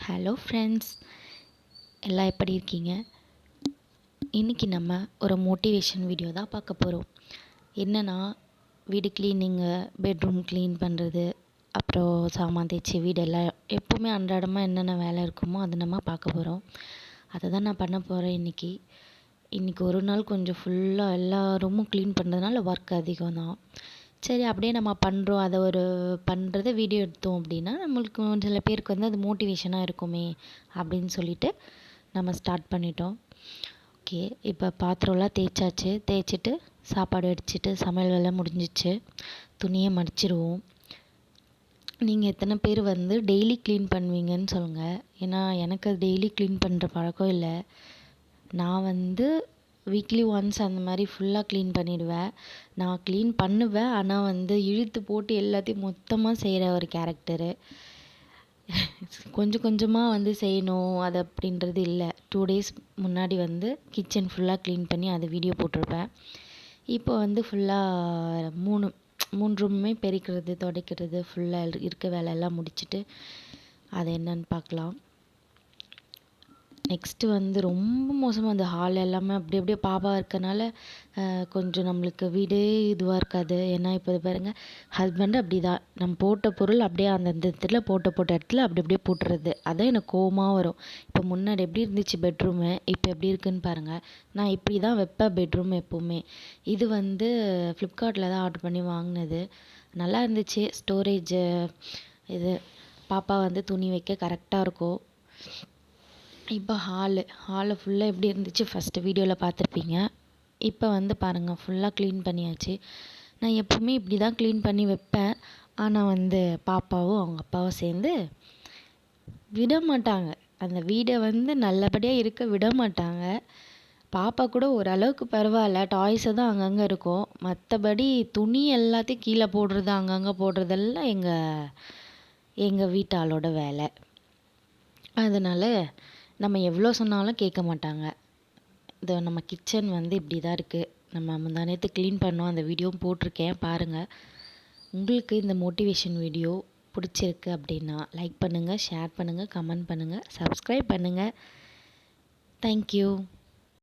Hello friends, எல்லாம் எப்படி இருக்கீங்க? இன்றைக்கி நம்ம ஒரு மோட்டிவேஷன் வீடியோ தான் பார்க்க போகிறோம். என்னென்னா, வீடு க்ளீனிங்கு, பெட்ரூம் க்ளீன் பண்ணுறது, அப்புறம் சாமான் தேய்ச்சி வீடெல்லாம் எப்போவுமே அன்றாடமாக என்னென்ன வேலை இருக்குமோ அதை நம்ம பார்க்க போகிறோம். அதை தான் நான் பண்ண போகிறேன் இன்றைக்கி. ஒரு நாள் கொஞ்சம் ஃபுல்லாக எல்லா ரூமும் க்ளீன் பண்ணுறதுனால ஒர்க் அதிகம் தான். சரி, அப்படியே நம்ம பண்ணுறோம், அதை பண்ணுறத வீடியோ எடுத்தோம் அப்படின்னா நம்மளுக்கு சில பேருக்கு அது மோட்டிவேஷனாக இருக்குமே அப்படின்னு சொல்லிட்டு நம்ம ஸ்டார்ட் பண்ணிட்டோம். ஓகே, இப்போ பாத்திரம்லாம் தேய்ச்சிட்டு சாப்பாடு வடிச்சிட்டு சமையல் வேலை முடிஞ்சிச்சு. துணியை மடிச்சிடுவோம். நீங்கள் எத்தனை பேர் டெய்லி க்ளீன் பண்ணுவீங்கன்னு சொல்லுங்கள். ஏன்னா எனக்கு அது டெய்லி க்ளீன் பண்ணுற பழக்கம் இல்லை. நான் வீக்லி ஒன்ஸ் அந்த மாதிரி ஃபுல்லாக க்ளீன் பண்ணிவிடுவேன். நான் க்ளீன் பண்ணுவேன், ஆனால் இழுத்து போட்டு எல்லாத்தையும் மொத்தமாக செய்கிற ஒரு கேரக்டரு. கொஞ்சம் கொஞ்சமாக செய்யணும் அது அப்படின்றது இல்லை. 2 days முன்னாடி கிச்சன் ஃபுல்லாக க்ளீன் பண்ணி அதை வீடியோ போட்டிருப்பேன். இப்போ ஃபுல்லாக 3 ரூமுமே பெருக்கிறது, துடைக்கிறது, ஃபுல்லாக இருக்க வேலையெல்லாம் முடிச்சுட்டு அது என்னன்னு பார்க்கலாம். நெக்ஸ்ட்டு ரொம்ப மோசமாக அந்த ஹால் எல்லாமே அப்படியே பாப்பா இருக்கனால கொஞ்சம் நம்மளுக்கு வீடே இதுவாக இருக்காது. ஏன்னா இப்போ பாருங்கள், ஹஸ்பண்ட் அப்படி தான், நம்ம போட்ட பொருள் அப்படியே அந்த இடத்துல போட்ட இடத்துல அப்படியே போட்டுறது. அதான் எனக்கு கோவமாக வரும். இப்போ முன்னாடி எப்படி இருந்துச்சு பெட்ரூமு, இப்போ எப்படி இருக்குன்னு பாருங்கள். நான் இப்படி தான் வைப்பேன் பெட்ரூம் எப்போவுமே. இது ஃப்ளிப்கார்ட்டில் தான் ஆர்டர் பண்ணி வாங்கினது. நல்லா இருந்துச்சு. ஸ்டோரேஜு இது பாப்பா துணி வைக்க கரெக்டாக இருக்கும். இப்போ ஹாலு ஃபுல்லாக எப்படி இருந்துச்சு ஃபஸ்ட்டு வீடியோவில் பார்த்துருப்பீங்க. இப்போ பாருங்கள், ஃபுல்லாக க்ளீன் பண்ணியாச்சு. நான் எப்போவுமே இப்படி தான் க்ளீன் பண்ணி வைப்பேன். ஆனால் பாப்பாவும் அவங்க அப்பாவும் சேர்ந்து விட மாட்டாங்க. அந்த வீடை நல்லபடியாக இருக்க விட மாட்டாங்க. பாப்பா கூட ஓரளவுக்கு பரவாயில்ல, டாய்ஸை தான் அங்கங்கே இருக்கும். மற்றபடி துணி எல்லாத்தையும் கீழே போடுறது, அங்கங்கே போடுறதெல்லாம் எங்கள் வீட்டாளோட வேலை. அதனால் நம்ம எவ்வளோ சொன்னாலும் கேட்க மாட்டாங்க. நம்ம கிச்சன் இப்படி தான் இருக்குது. நம்ம முந்தா நேற்று க்ளீன் பண்ணோம், அந்த வீடியோவும் போட்டிருக்கேன் பாருங்கள். உங்களுக்கு இந்த மோட்டிவேஷன் வீடியோ பிடிச்சிருக்கு அப்படின்னா லைக் பண்ணுங்கள், ஷேர் பண்ணுங்கள், கமெண்ட் பண்ணுங்கள், சப்ஸ்கிரைப் பண்ணுங்கள். தேங்க்யூ.